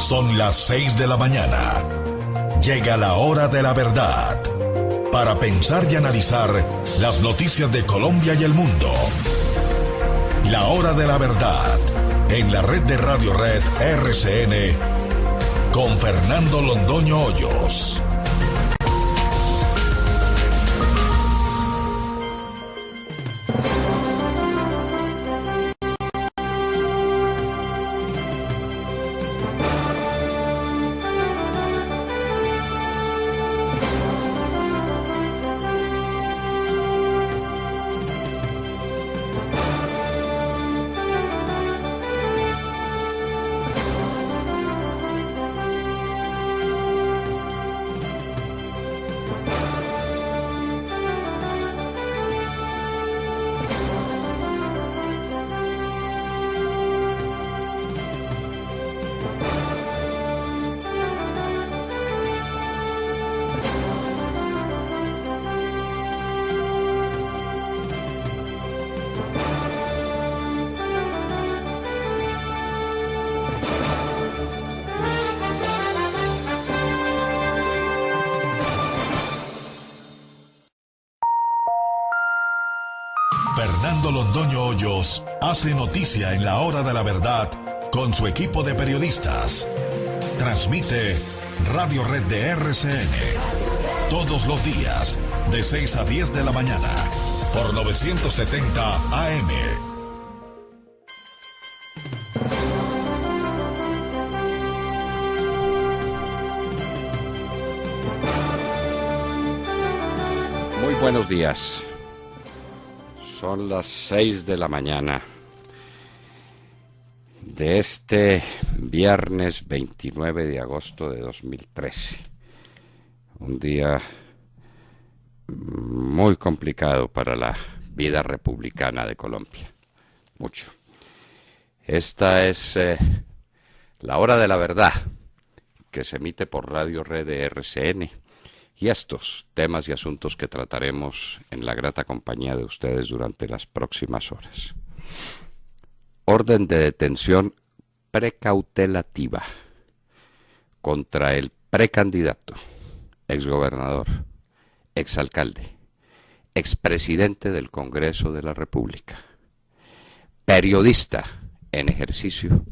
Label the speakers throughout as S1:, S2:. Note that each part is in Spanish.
S1: Son las 6 de la mañana. Llega la hora de la verdad. Para pensar y analizar las noticias de Colombia y el mundo. La hora de la verdad. En la red de Radio Red RCN. Con Fernando Londoño Hoyos. Fernando Londoño Hoyos hace noticia en la hora de la verdad con su equipo de periodistas. Transmite Radio Red de RCN todos los días de 6 a 10 de la mañana por 970 AM.
S2: Muy buenos días. Son las 6 de la mañana de este viernes 29 de agosto de 2013. Un día muy complicado para la vida republicana de Colombia. Mucho. Esta es la hora de la verdad que se emite por Radio Red de RCN. Y estos temas y asuntos que trataremos en la grata compañía de ustedes durante las próximas horas. Orden de detención precautelativa contra el precandidato, exgobernador, exalcalde, expresidente del Congreso de la República, periodista en ejercicio,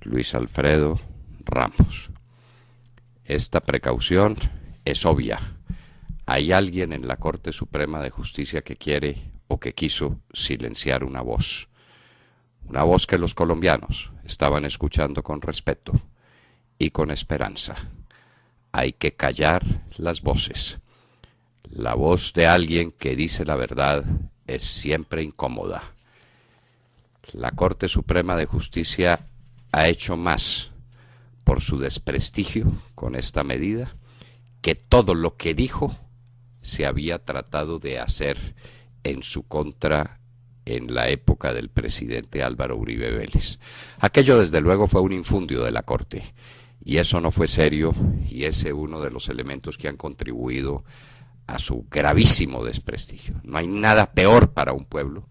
S2: Luis Alfredo Ramos. Esta precaución es obvia. Hay alguien en la Corte Suprema de Justicia que quiere o que quiso silenciar una voz que los colombianos estaban escuchando con respeto y con esperanza. Hay que callar las voces. La voz de alguien que dice la verdad es siempre incómoda. La Corte Suprema de Justicia ha hecho más por su desprestigio con esta medida que todo lo que dijo se había tratado de hacer en su contra en la época del presidente Álvaro Uribe Vélez. Aquello desde luego fue un infundio de la Corte, y eso no fue serio, y ese es uno de los elementos que han contribuido a su gravísimo desprestigio. No hay nada peor para un pueblo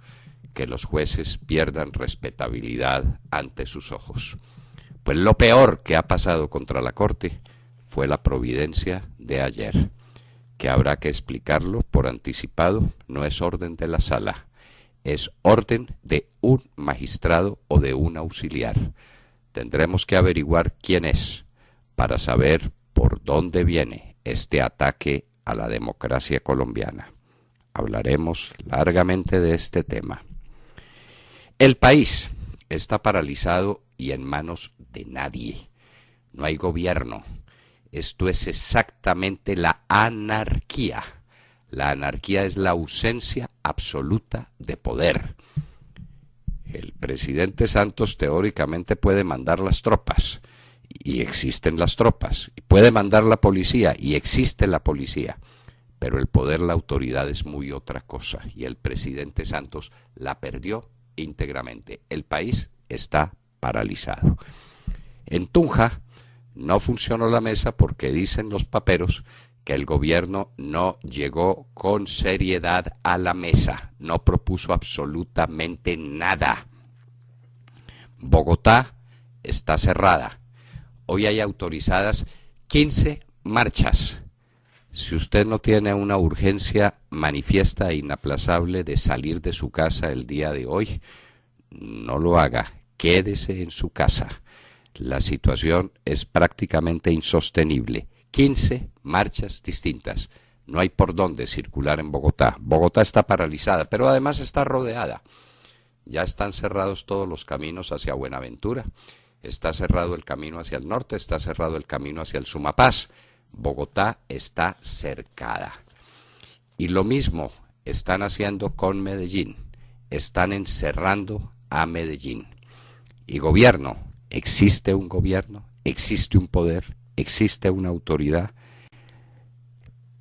S2: que los jueces pierdan respetabilidad ante sus ojos. Pues lo peor que ha pasado contra la Corte fue la providencia de ayer, que habrá que explicarlo por anticipado. No es orden de la sala, es orden de un magistrado o de un auxiliar. Tendremos que averiguar quién es para saber por dónde viene este ataque a la democracia colombiana. Hablaremos largamente de este tema. El país está paralizado y en manos de nadie. No hay gobierno. Esto es exactamente la anarquía. La anarquía es la ausencia absoluta de poder. El presidente Santos teóricamente puede mandar las tropas, y existen las tropas, y puede mandar la policía, y existe la policía, pero el poder, la autoridad es muy otra cosa, y el presidente Santos la perdió íntegramente. El país está paralizado. En Tunja no funcionó la mesa porque dicen los paperos que el gobierno no llegó con seriedad a la mesa, no propuso absolutamente nada. Bogotá está cerrada. Hoy hay autorizadas 15 marchas. Si usted no tiene una urgencia manifiesta e inaplazable de salir de su casa el día de hoy, no lo haga, quédese en su casa. La situación es prácticamente insostenible. 15 marchas distintas. No hay por dónde circular en Bogotá. Bogotá está paralizada, pero además está rodeada. Ya están cerrados todos los caminos hacia Buenaventura. Está cerrado el camino hacia el norte, está cerrado el camino hacia el Sumapaz. Bogotá está cercada. Y lo mismo están haciendo con Medellín. Están encerrando a Medellín. Y gobierno, existe un gobierno, existe un poder, existe una autoridad.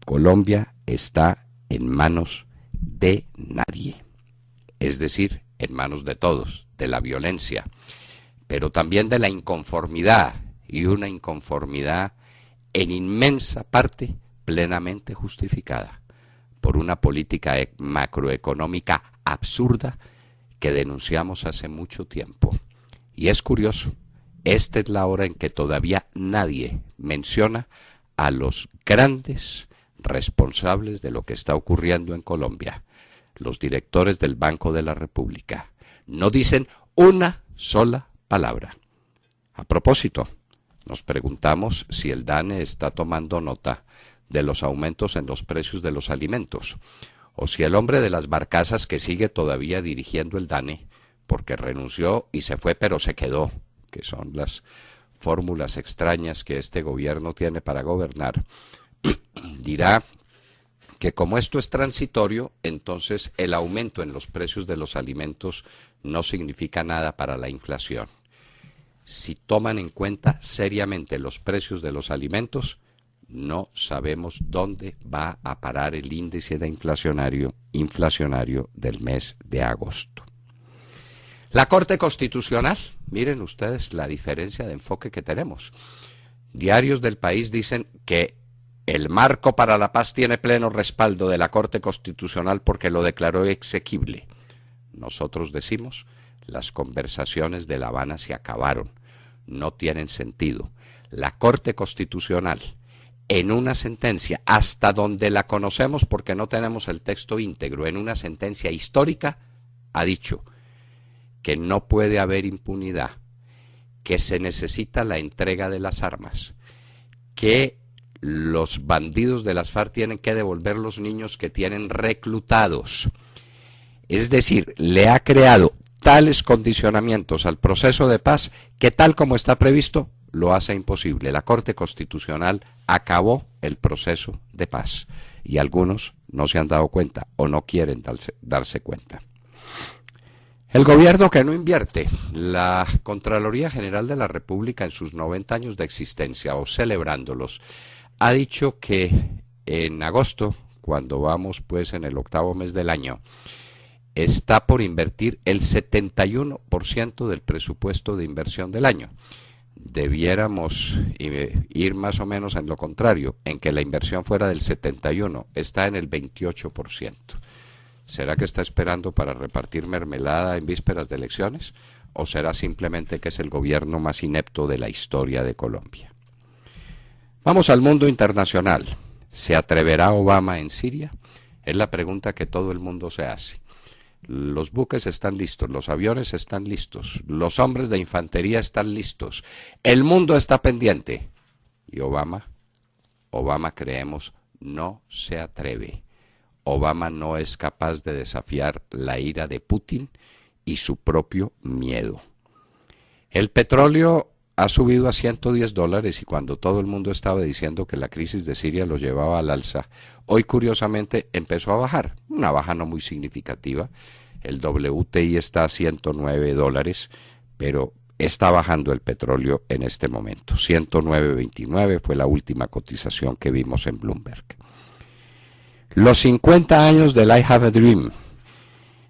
S2: Colombia está en manos de nadie. Es decir, en manos de todos, de la violencia, pero también de la inconformidad, y una inconformidad en inmensa parte plenamente justificada por una política macroeconómica absurda que denunciamos hace mucho tiempo. Y es curioso, esta es la hora en que todavía nadie menciona a los grandes responsables de lo que está ocurriendo en Colombia. Los directores del Banco de la República no dicen una sola palabra. A propósito, nos preguntamos si el DANE está tomando nota de los aumentos en los precios de los alimentos, o si el hombre de las barcazas que sigue todavía dirigiendo el DANE, porque renunció y se fue pero se quedó, que son las fórmulas extrañas que este gobierno tiene para gobernar, dirá que como esto es transitorio, entonces el aumento en los precios de los alimentos no significa nada para la inflación. Si toman en cuenta seriamente los precios de los alimentos, no sabemos dónde va a parar el índice de inflacionario del mes de agosto. La Corte Constitucional, miren ustedes la diferencia de enfoque que tenemos. Diarios del país dicen que el marco para la paz tiene pleno respaldo de la Corte Constitucional porque lo declaró exequible. Nosotros decimos, las conversaciones de La Habana se acabaron, no tienen sentido. La Corte Constitucional, en una sentencia, hasta donde la conocemos porque no tenemos el texto íntegro, en una sentencia histórica, ha dicho que no puede haber impunidad, que se necesita la entrega de las armas, que los bandidos de las FARC tienen que devolver los niños que tienen reclutados. Es decir, le ha creado tales condicionamientos al proceso de paz que tal como está previsto lo hace imposible. La Corte Constitucional acabó el proceso de paz y algunos no se han dado cuenta o no quieren darse cuenta. El gobierno que no invierte. La Contraloría General de la República en sus 90 años de existencia o celebrándolos ha dicho que en agosto, cuando vamos pues en el octavo mes del año, está por invertir el 71% del presupuesto de inversión del año. Debiéramos ir más o menos en lo contrario, en que la inversión fuera del 71%, está en el 28%. ¿Será que está esperando para repartir mermelada en vísperas de elecciones? ¿O será simplemente que es el gobierno más inepto de la historia de Colombia? Vamos al mundo internacional. ¿Se atreverá Obama en Siria? Es la pregunta que todo el mundo se hace. Los buques están listos, los aviones están listos, los hombres de infantería están listos, el mundo está pendiente. Y Obama creemos, no se atreve. Obama no es capaz de desafiar la ira de Putin y su propio miedo. El petróleo ha subido a $110 y cuando todo el mundo estaba diciendo que la crisis de Siria lo llevaba al alza, hoy curiosamente empezó a bajar, una baja no muy significativa. El WTI está a $109, pero está bajando el petróleo en este momento. 109.29 fue la última cotización que vimos en Bloomberg. Los 50 años del I Have a Dream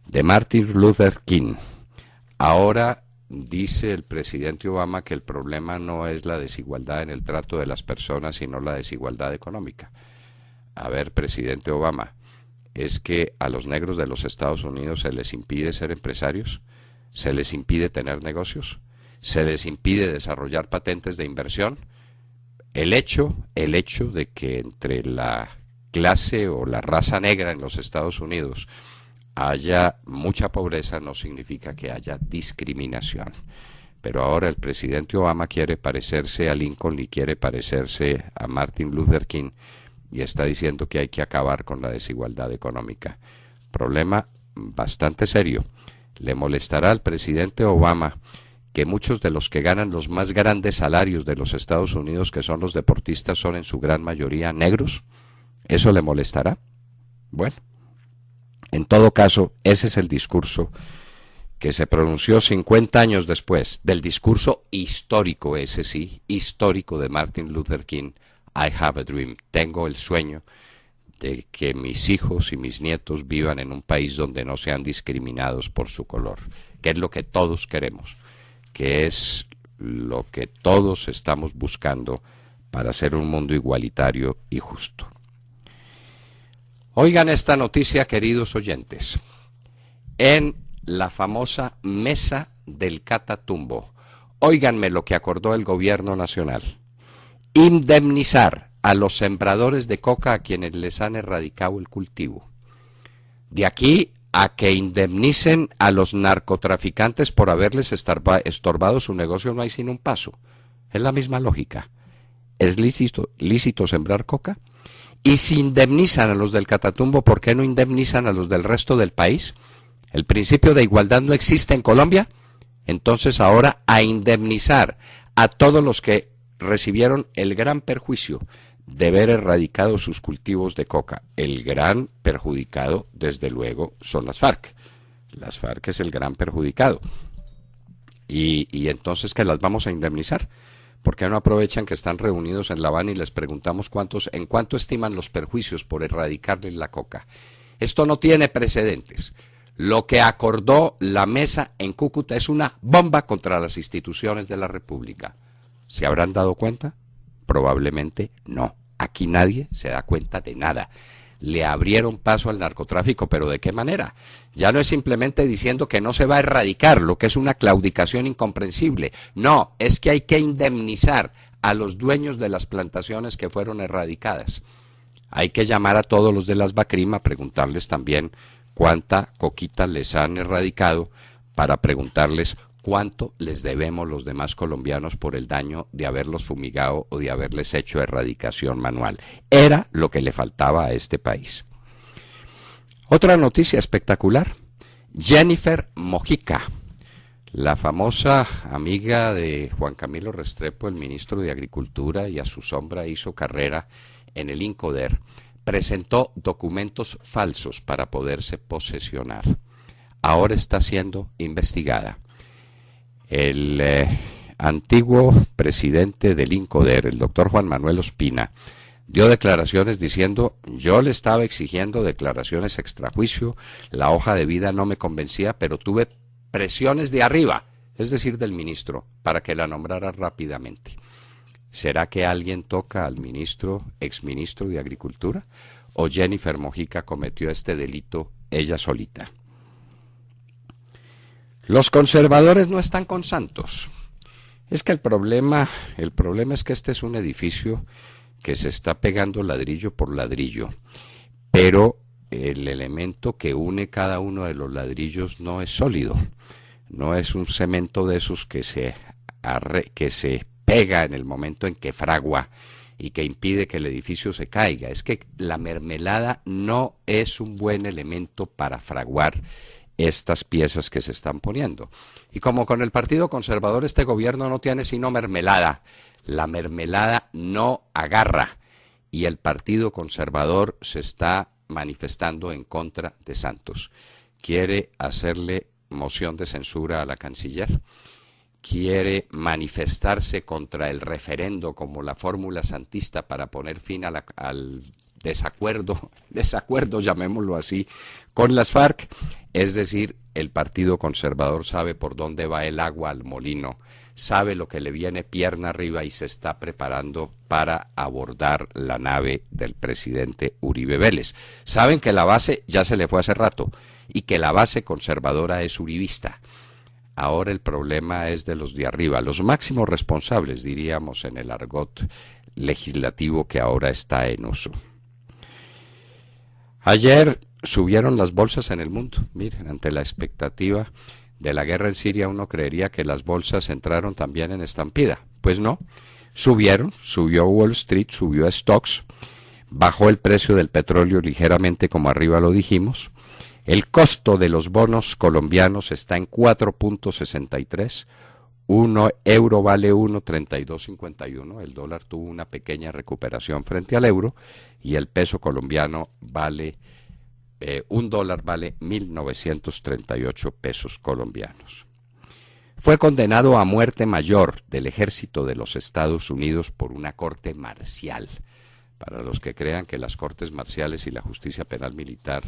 S2: de Martin Luther King. Ahora dice el presidente Obama que el problema no es la desigualdad en el trato de las personas, sino la desigualdad económica. A ver, presidente Obama, ¿es que a los negros de los Estados Unidos se les impide ser empresarios? ¿Se les impide tener negocios? se les impide desarrollar patentes de inversión. El hecho de que entre la clase o la raza negra en los Estados Unidos haya mucha pobreza no significa que haya discriminación. Pero ahora el presidente Obama quiere parecerse a Lincoln y quiere parecerse a Martin Luther King y está diciendo que hay que acabar con la desigualdad económica. Problema bastante serio. Le molestará al presidente Obama que muchos de los que ganan los más grandes salarios de los Estados Unidos, que son los deportistas, son en su gran mayoría negros. ¿Eso le molestará? Bueno, en todo caso, ese es el discurso que se pronunció 50 años después del discurso histórico, ese sí, histórico de Martin Luther King. I have a dream. Tengo el sueño de que mis hijos y mis nietos vivan en un país donde no sean discriminados por su color, que es lo que todos queremos, que es lo que todos estamos buscando para hacer un mundo igualitario y justo. Oigan esta noticia, queridos oyentes. En la famosa Mesa del Catatumbo, óiganme lo que acordó el gobierno nacional: indemnizar a los sembradores de coca a quienes les han erradicado el cultivo. De aquí a que indemnicen a los narcotraficantes por haberles estorbado su negocio no hay sino un paso. Es la misma lógica. ¿Es lícito sembrar coca? Y si indemnizan a los del Catatumbo, ¿por qué no indemnizan a los del resto del país? ¿El principio de igualdad no existe en Colombia? Entonces ahora a indemnizar a todos los que recibieron el gran perjuicio de ver erradicado sus cultivos de coca. El gran perjudicado, desde luego, son las FARC. Las FARC es el gran perjudicado. Y entonces, ¿qué las vamos a indemnizar? ¿Por qué no aprovechan que están reunidos en La Habana y les preguntamos en cuánto estiman los perjuicios por erradicarles la coca? Esto no tiene precedentes. Lo que acordó la mesa en Cúcuta es una bomba contra las instituciones de la República. ¿Se habrán dado cuenta? Probablemente no. Aquí nadie se da cuenta de nada. Le abrieron paso al narcotráfico, pero ¿de qué manera? Ya no es simplemente diciendo que no se va a erradicar, lo que es una claudicación incomprensible. No, es que hay que indemnizar a los dueños de las plantaciones que fueron erradicadas. Hay que llamar a todos los de las BACRIM a preguntarles también cuánta coquita les han erradicado, para preguntarles cuánto les debemos los demás colombianos por el daño de haberlos fumigado o de haberles hecho erradicación manual. Era lo que le faltaba a este país. Otra noticia espectacular: Jennifer Mojica, la famosa amiga de Juan Camilo Restrepo, el ministro de Agricultura, y a su sombra hizo carrera en el INCODER, presentó documentos falsos para poderse posesionar. Ahora está siendo investigada. El antiguo presidente del INCODER, el doctor Juan Manuel Ospina, dio declaraciones diciendo: yo le estaba exigiendo declaraciones extrajuicio, la hoja de vida no me convencía, pero tuve presiones de arriba, es decir, del ministro, para que la nombrara rápidamente. ¿Será que alguien toca al exministro de Agricultura? ¿O Jennifer Mojica cometió este delito ella solita? Los conservadores no están con santos. Es que el problema es que este es un edificio que se está pegando ladrillo por ladrillo, pero el elemento que une cada uno de los ladrillos no es sólido, no es un cemento de esos que se pega en el momento en que fragua y que impide que el edificio se caiga. Es que la mermelada no es un buen elemento para fraguar estas piezas que se están poniendo. Y como con el Partido Conservador este gobierno no tiene sino mermelada, la mermelada no agarra y el Partido Conservador se está manifestando en contra de Santos. Quiere hacerle moción de censura a la canciller, quiere manifestarse contra el referendo como la fórmula santista para poner fin al desacuerdo, llamémoslo así, con las FARC. Es decir, el Partido Conservador sabe por dónde va el agua al molino, sabe lo que le viene pierna arriba y se está preparando para abordar la nave del presidente Uribe Vélez. Saben que la base ya se le fue hace rato y que la base conservadora es uribista. ahora el problema es de los de arriba, los máximos responsables, diríamos en el argot legislativo que ahora está en uso. Ayer subieron las bolsas en el mundo. Miren, ante la expectativa de la guerra en Siria, uno creería que las bolsas entraron también en estampida. Pues no, subieron, subió Wall Street, subió stocks, bajó el precio del petróleo ligeramente, como arriba lo dijimos. El costo de los bonos colombianos está en 4.63. 1 euro vale 1.3251. El dólar tuvo una pequeña recuperación frente al euro y el peso colombiano vale, un dólar vale 1.938 pesos colombianos. Fue condenado a muerte mayor del ejército de los Estados Unidos por una corte marcial. Para los que crean que las cortes marciales y la justicia penal militar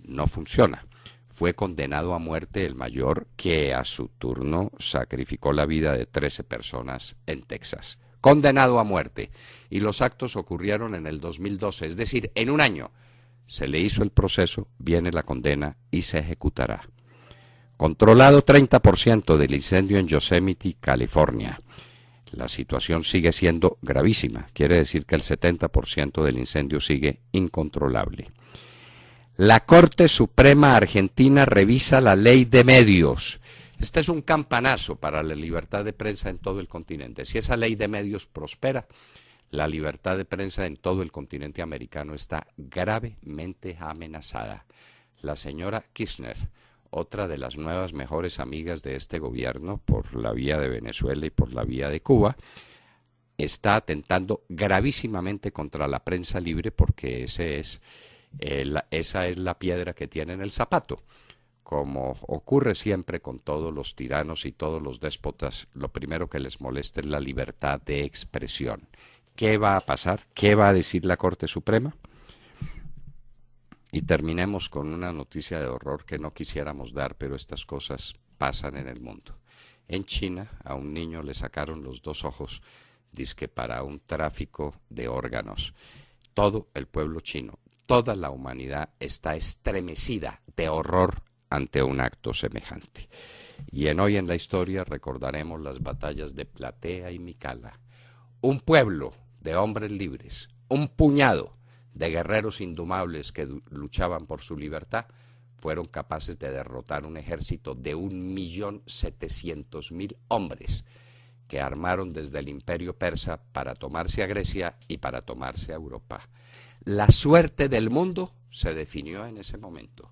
S2: no funciona. Fue condenado a muerte el mayor que a su turno sacrificó la vida de 13 personas en Texas. Condenado a muerte. Y los actos ocurrieron en el 2012, es decir, en un año. Se le hizo el proceso, viene la condena y se ejecutará. Controlado 30% del incendio en Yosemite, California. La situación sigue siendo gravísima. Quiere decir que el 70% del incendio sigue incontrolable. La Corte Suprema Argentina revisa la ley de medios. Este es un campanazo para la libertad de prensa en todo el continente. Si esa ley de medios prospera, la libertad de prensa en todo el continente americano está gravemente amenazada. La señora Kirchner, otra de las nuevas mejores amigas de este gobierno por la vía de Venezuela y por la vía de Cuba, está atentando gravísimamente contra la prensa libre porque esa es la piedra que tiene en el zapato. Como ocurre siempre con todos los tiranos y todos los déspotas, lo primero que les molesta es la libertad de expresión. ¿Qué va a pasar? ¿Qué va a decir la Corte Suprema? Y terminemos con una noticia de horror que no quisiéramos dar, pero estas cosas pasan en el mundo. En China a un niño le sacaron los 2 ojos, dizque para un tráfico de órganos. Todo el pueblo chino, toda la humanidad está estremecida de horror ante un acto semejante. Y hoy en la historia recordaremos las batallas de Platea y Micala. Un pueblo de hombres libres, un puñado de guerreros indomables que luchaban por su libertad, fueron capaces de derrotar un ejército de 1.700.000 hombres que armaron desde el Imperio Persa para tomarse a Grecia y para tomarse a Europa. La suerte del mundo se definió en ese momento.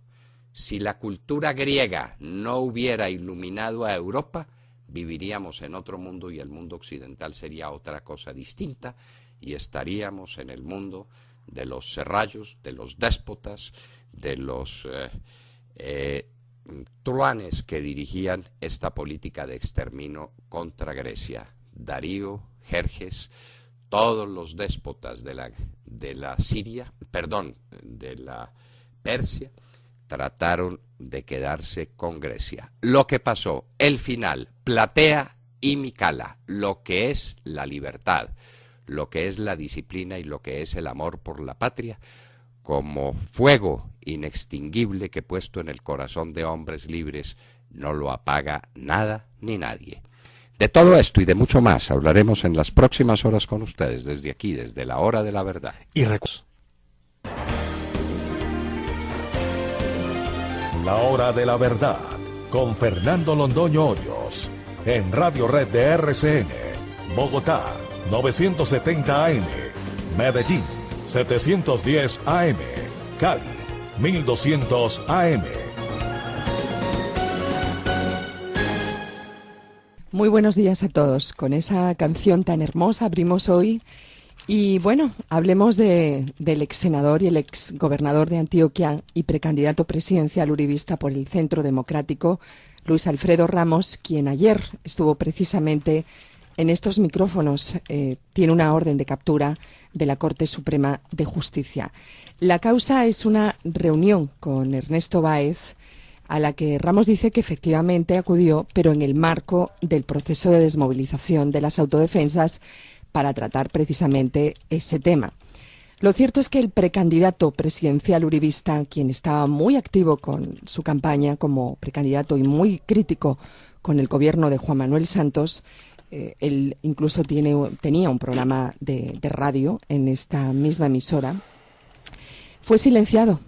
S2: Si la cultura griega no hubiera iluminado a Europa, viviríamos en otro mundo y el mundo occidental sería otra cosa distinta y estaríamos en el mundo de los serrallos, de los déspotas, de los truanes que dirigían esta política de exterminio contra Grecia. Darío, Jerjes, todos los déspotas de la Persia, trataron de quedarse con Grecia. Lo que pasó, el final, Platea y Micala, lo que es la libertad, lo que es la disciplina y lo que es el amor por la patria, como fuego inextinguible que puesto en el corazón de hombres libres no lo apaga nada ni nadie. De todo esto y de mucho más hablaremos en las próximas horas con ustedes, desde aquí, desde la hora de la verdad.
S1: La hora de la verdad, con Fernando Londoño Hoyos, en Radio Red de RCN, Bogotá, 970 AM, Medellín, 710 AM, Cali, 1200 AM.
S3: Muy buenos días a todos. Con esa canción tan hermosa abrimos hoy. Y bueno, hablemos del ex senador y el ex gobernador de Antioquia y precandidato presidencial uribista por el Centro Democrático, Luis Alfredo Ramos, quien ayer estuvo precisamente en estos micrófonos. Tiene una orden de captura de la Corte Suprema de Justicia. La causa es una reunión con Ernesto Báez, a la que Ramos dice que efectivamente acudió, pero en el marco del proceso de desmovilización de las autodefensas para tratar precisamente ese tema. Lo cierto es que el precandidato presidencial uribista, quien estaba muy activo con su campaña como precandidato y muy crítico con el gobierno de Juan Manuel Santos. Él incluso tenía un programa de radio en esta misma emisora. Fue silenciado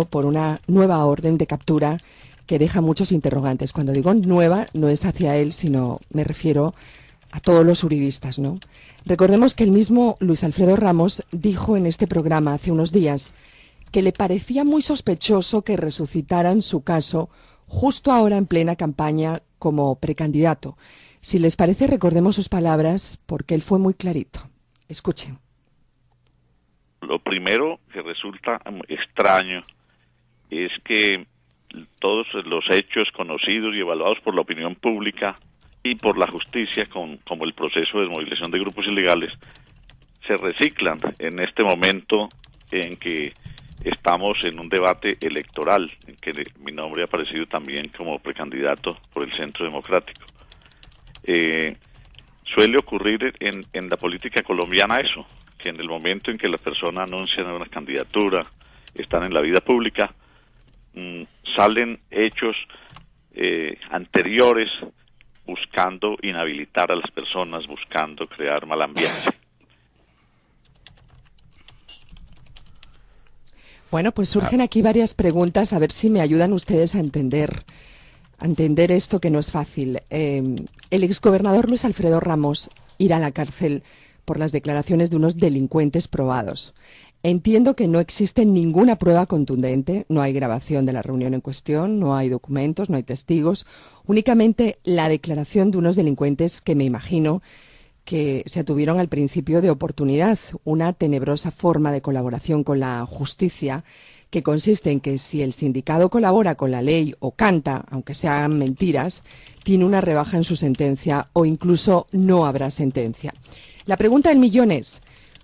S3: por una nueva orden de captura que deja muchos interrogantes. Cuando digo nueva, no es hacia él, sino me refiero a todos los uribistas, ¿no? Recordemos que el mismo Luis Alfredo Ramos dijo en este programa hace unos días que le parecía muy sospechoso que resucitaran su caso justo ahora en plena campaña como precandidato. Si les parece, recordemos sus palabras porque él fue muy clarito. Escuchen.
S4: Lo primero que resulta extraño es que todos los hechos conocidos y evaluados por la opinión pública y por la justicia, como el proceso de desmovilización de grupos ilegales, se reciclan en este momento en que estamos en un debate electoral, en que mi nombre ha aparecido también como precandidato por el Centro Democrático. Suele ocurrir en la política colombiana eso, que en el momento en que las personas anuncian una candidatura, están en la vida pública, salen hechos anteriores buscando inhabilitar a las personas, buscando crear mal ambiente.
S3: Bueno, pues surgen aquí varias preguntas, a ver si me ayudan ustedes a entender esto que no es fácil. El exgobernador Luis Alfredo Ramos irá a la cárcel por las declaraciones de unos delincuentes probados. Entiendo que no existe ninguna prueba contundente, no hay grabación de la reunión en cuestión, no hay documentos, no hay testigos, únicamente la declaración de unos delincuentes que me imagino que se atuvieron al principio de oportunidad, una tenebrosa forma de colaboración con la justicia que consiste en que si el sindicado colabora con la ley o canta, aunque sean mentiras, tiene una rebaja en su sentencia o incluso no habrá sentencia. La pregunta del millón es,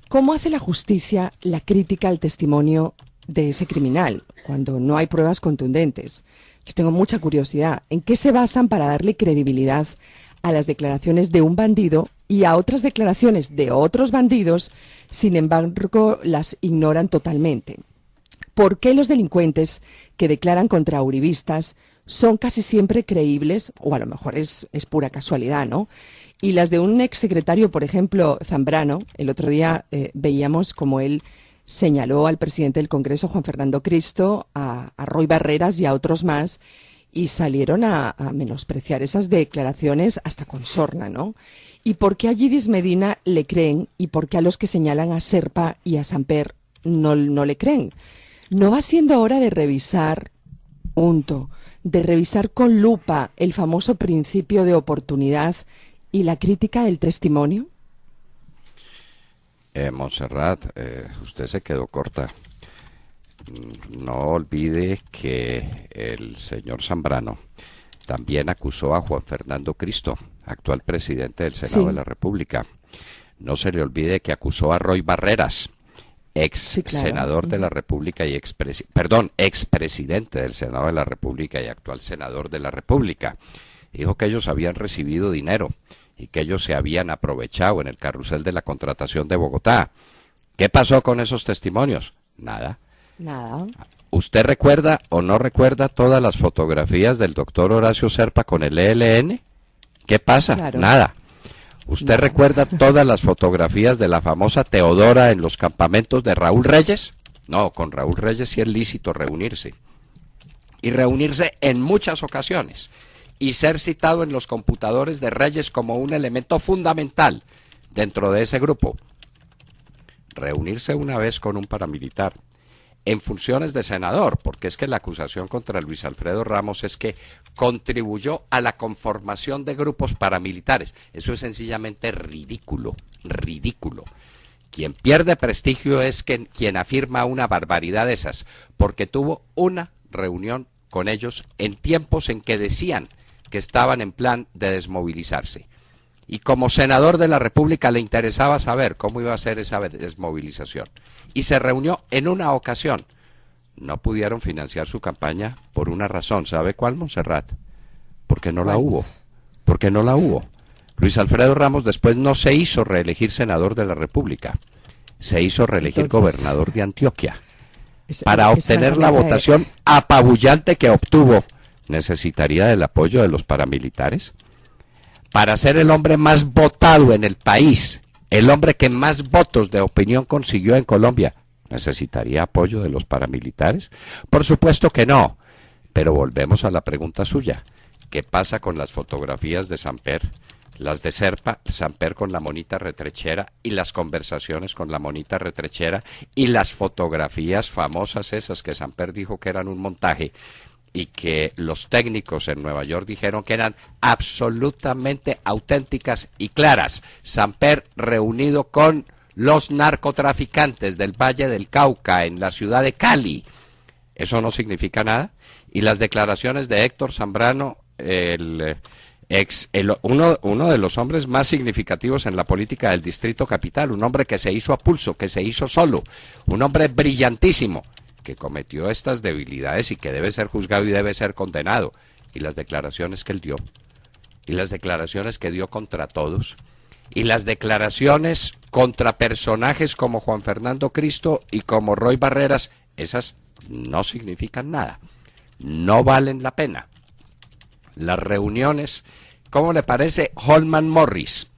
S3: ¿cómo hace la justicia la crítica al testimonio de ese criminal cuando no hay pruebas contundentes? Yo tengo mucha curiosidad. ¿En qué se basan para darle credibilidad a las declaraciones de un bandido y a otras declaraciones de otros bandidos, sin embargo, las ignoran totalmente? ¿Por qué los delincuentes que declaran contra uribistas son casi siempre creíbles, o a lo mejor es pura casualidad, ¿no? Y las de un exsecretario, por ejemplo, Zambrano, el otro día veíamos como él señaló al presidente del Congreso, Juan Fernando Cristo, a Roy Barreras y a otros más, y salieron a menospreciar esas declaraciones hasta con sorna, ¿no? ¿Y por qué a Yidis Medina le creen y por qué a los que señalan a Serpa y a Samper no le creen? ¿No va siendo hora de revisar, de revisar con lupa el famoso principio de oportunidad y la crítica del testimonio?
S2: Montserrat, usted se quedó corta. No olvide que el señor Zambrano también acusó a Juan Fernando Cristo, actual presidente del Senado de la República. No se le olvide que acusó a Roy Barreras, senador de la República y expresidente del Senado de la República y actual senador de la República. Dijo que ellos habían recibido dinero y que ellos se habían aprovechado en el carrusel de la contratación de Bogotá. ¿Qué pasó con esos testimonios? Nada. ¿Usted recuerda o no recuerda todas las fotografías del doctor Horacio Serpa con el ELN? ¿Qué pasa?
S3: Claro.
S2: Nada. ¿Usted recuerda todas las fotografías de la famosa Teodora en los campamentos de Raúl Reyes? No, con Raúl Reyes sí es lícito reunirse. Y reunirse en muchas ocasiones. Y ser citado en los computadores de Reyes como un elemento fundamental dentro de ese grupo. Reunirse una vez con un paramilitar en funciones de senador, porque es que la acusación contra Luis Alfredo Ramos es que contribuyó a la conformación de grupos paramilitares. Eso es sencillamente ridículo, ridículo. Quien pierde prestigio es quien afirma una barbaridad de esas, porque tuvo una reunión con ellos en tiempos en que decían que estaban en plan de desmovilizarse. Y como senador de la República le interesaba saber cómo iba a ser esa desmovilización. Y se reunió en una ocasión. No pudieron financiar su campaña por una razón. ¿Sabe cuál, Montserrat? Porque no la hubo. Porque no la hubo. Luis Alfredo Ramos después no se hizo reelegir senador de la República. Se hizo reelegir gobernador de Antioquia. Para obtener la votación apabullante que obtuvo necesitaría del apoyo de los paramilitares? Para ser el hombre más votado en el país, el hombre que más votos de opinión consiguió en Colombia, ¿necesitaría apoyo de los paramilitares? Por supuesto que no, pero volvemos a la pregunta suya. ¿Qué pasa con las fotografías de Samper, las de Samper con la monita retrechera y las conversaciones con la monita retrechera y las fotografías famosas esas que Samper dijo que eran un montaje y que los técnicos en Nueva York dijeron que eran absolutamente auténticas y claras? Samper reunido con los narcotraficantes del Valle del Cauca en la ciudad de Cali. ¿Eso no significa nada? Y las declaraciones de Héctor Zambrano, uno de los hombres más significativos en la política del Distrito Capital, un hombre que se hizo a pulso, que se hizo solo, un hombre brillantísimo, que cometió estas debilidades y que debe ser juzgado y debe ser condenado. Y las declaraciones que él dio, y las declaraciones que dio contra todos, y las declaraciones contra personajes como Juan Fernando Cristo y como Roy Barreras, esas no significan nada, no valen la pena. Las reuniones, ¿cómo le parece Holman Morris?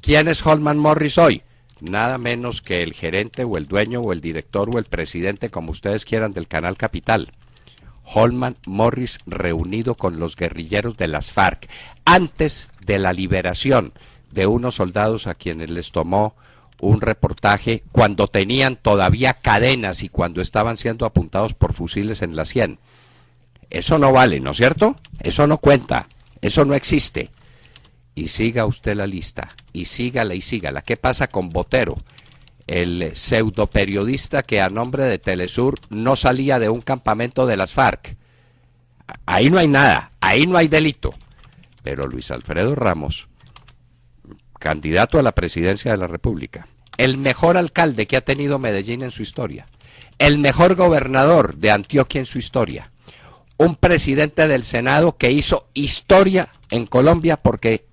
S2: ¿Quién es Holman Morris hoy? Nada menos que el gerente o el dueño o el director o el presidente, como ustedes quieran, del Canal Capital. Holman Morris reunido con los guerrilleros de las FARC antes de la liberación de unos soldados a quienes les tomó un reportaje cuando tenían todavía cadenas y cuando estaban siendo apuntados por fusiles en la sien. Eso no vale, ¿no es cierto? Eso no cuenta, eso no existe. Y siga usted la lista, y sígala y sígala. ¿Qué pasa con Botero, el pseudoperiodista que a nombre de Telesur no salía de un campamento de las FARC? Ahí no hay nada, ahí no hay delito. Pero Luis Alfredo Ramos, candidato a la presidencia de la República, el mejor alcalde que ha tenido Medellín en su historia, el mejor gobernador de Antioquia en su historia, un presidente del Senado que hizo historia en Colombia porque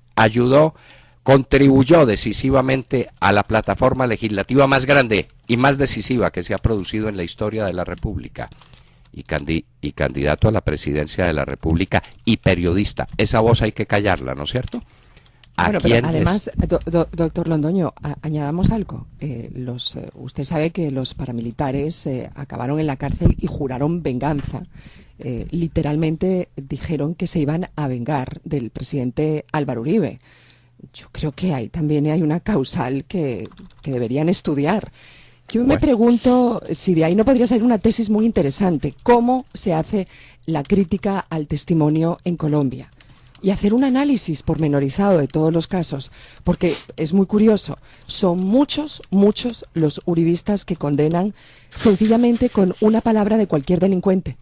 S2: contribuyó decisivamente a la plataforma legislativa más grande y más decisiva que se ha producido en la historia de la República, y candidato a la presidencia de la República y periodista. Esa voz hay que callarla, ¿no es cierto?
S3: Bueno, pero además, doctor Londoño, añadamos algo. Usted sabe que los paramilitares acabaron en la cárcel y juraron venganza. Literalmente dijeron que se iban a vengar del presidente Álvaro Uribe. Yo creo que también hay una causal que deberían estudiar. Yo me pregunto si de ahí no podría salir una tesis muy interesante. ¿Cómo se hace la crítica al testimonio en Colombia? Y hacer un análisis pormenorizado de todos los casos, porque es muy curioso, son muchos los uribistas que condenan sencillamente con una palabra de cualquier delincuente.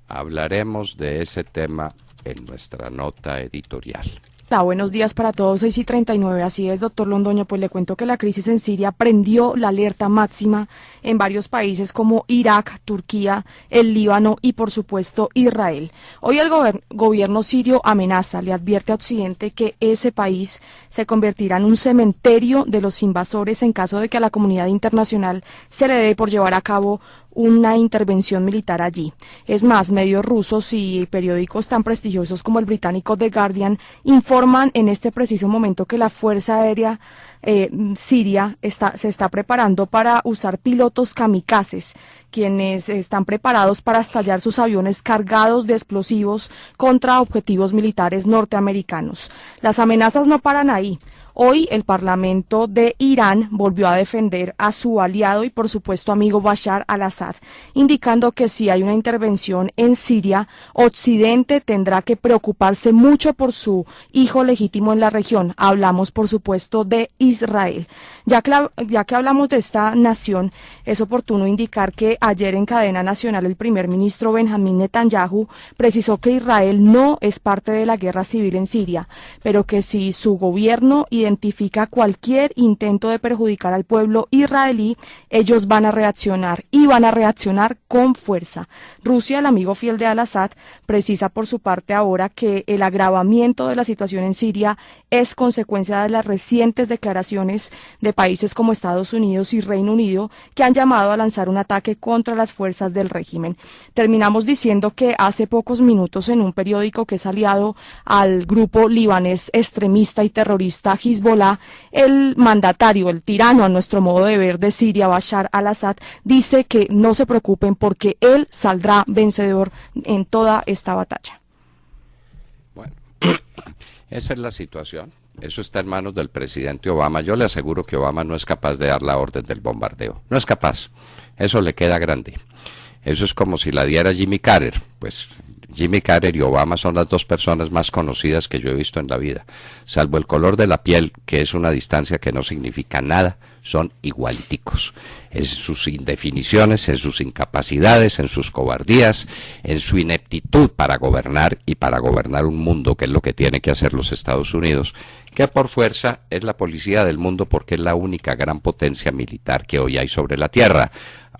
S2: Hablaremos de ese tema en nuestra nota editorial.
S5: Buenos días para todos, 6:39, así es, doctor Londoño, pues le cuento que la crisis en Siria prendió la alerta máxima en varios países como Irak, Turquía, el Líbano y por supuesto Israel. Hoy el gobierno sirio amenaza, le advierte a Occidente que ese país se convertirá en un cementerio de los invasores en caso de que a la comunidad internacional se le dé por llevar a cabo una intervención militar allí. Es más, medios rusos y periódicos tan prestigiosos como el británico The Guardian informan en este preciso momento que la Fuerza Aérea Siria se está preparando para usar pilotos kamikazes, quienes están preparados para estallar sus aviones cargados de explosivos contra objetivos militares norteamericanos. Las amenazas no paran ahí. Hoy el Parlamento de Irán volvió a defender a su aliado y por supuesto amigo Bashar al-Assad, indicando que si hay una intervención en Siria, Occidente tendrá que preocuparse mucho por su hijo legítimo en la región. Hablamos por supuesto de Israel. Ya que hablamos de esta nación, es oportuno indicar que ayer en cadena nacional el primer ministro Benjamín Netanyahu precisó que Israel no es parte de la guerra civil en Siria, pero que si su gobierno y identifica cualquier intento de perjudicar al pueblo israelí, ellos van a reaccionar y van a reaccionar con fuerza. Rusia, el amigo fiel de Al-Assad, precisa por su parte ahora que el agravamiento de la situación en Siria es consecuencia de las recientes declaraciones de países como Estados Unidos y Reino Unido, que han llamado a lanzar un ataque contra las fuerzas del régimen. Terminamos diciendo que hace pocos minutos en un periódico que es aliado al grupo libanés extremista y terrorista Hezbollah, el mandatario, el tirano a nuestro modo de ver de Siria, Bashar al-Assad, dice que no se preocupen porque él saldrá vencedor en toda esta batalla.
S2: Bueno, esa es la situación. Eso está en manos del presidente Obama. Yo le aseguro que Obama no es capaz de dar la orden del bombardeo. No es capaz. Eso le queda grande. Eso es como si la diera Jimmy Carter. Pues Jimmy Carter y Obama son las dos personas más conocidas que yo he visto en la vida. Salvo el color de la piel, que es una distancia que no significa nada, son igualiticos. En sus indefiniciones, en sus incapacidades, en sus cobardías, en su ineptitud para gobernar y para gobernar un mundo, que es lo que tiene que hacer los Estados Unidos, que por fuerza es la policía del mundo porque es la única gran potencia militar que hoy hay sobre la Tierra,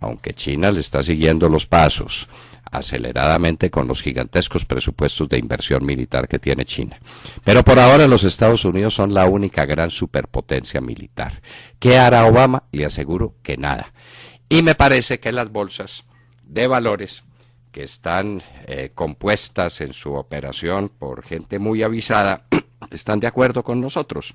S2: aunque China le está siguiendo los pasos aceleradamente con los gigantescos presupuestos de inversión militar que tiene China. Pero por ahora los Estados Unidos son la única gran superpotencia militar. ¿Qué hará Obama? Le aseguro que nada. Y me parece que las bolsas de valores que están compuestas en su operación por gente muy avisada están de acuerdo con nosotros.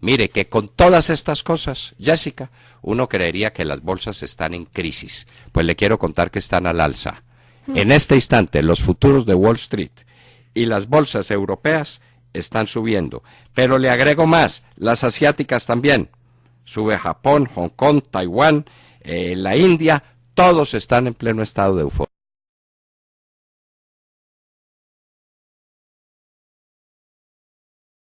S2: Mire que con todas estas cosas, Jessica, uno creería que las bolsas están en crisis. Pues le quiero contar que están al alza. En este instante, los futuros de Wall Street y las bolsas europeas están subiendo. Pero le agrego más, las asiáticas también. Sube Japón, Hong Kong, Taiwán, la India, todos están en pleno estado de euforia.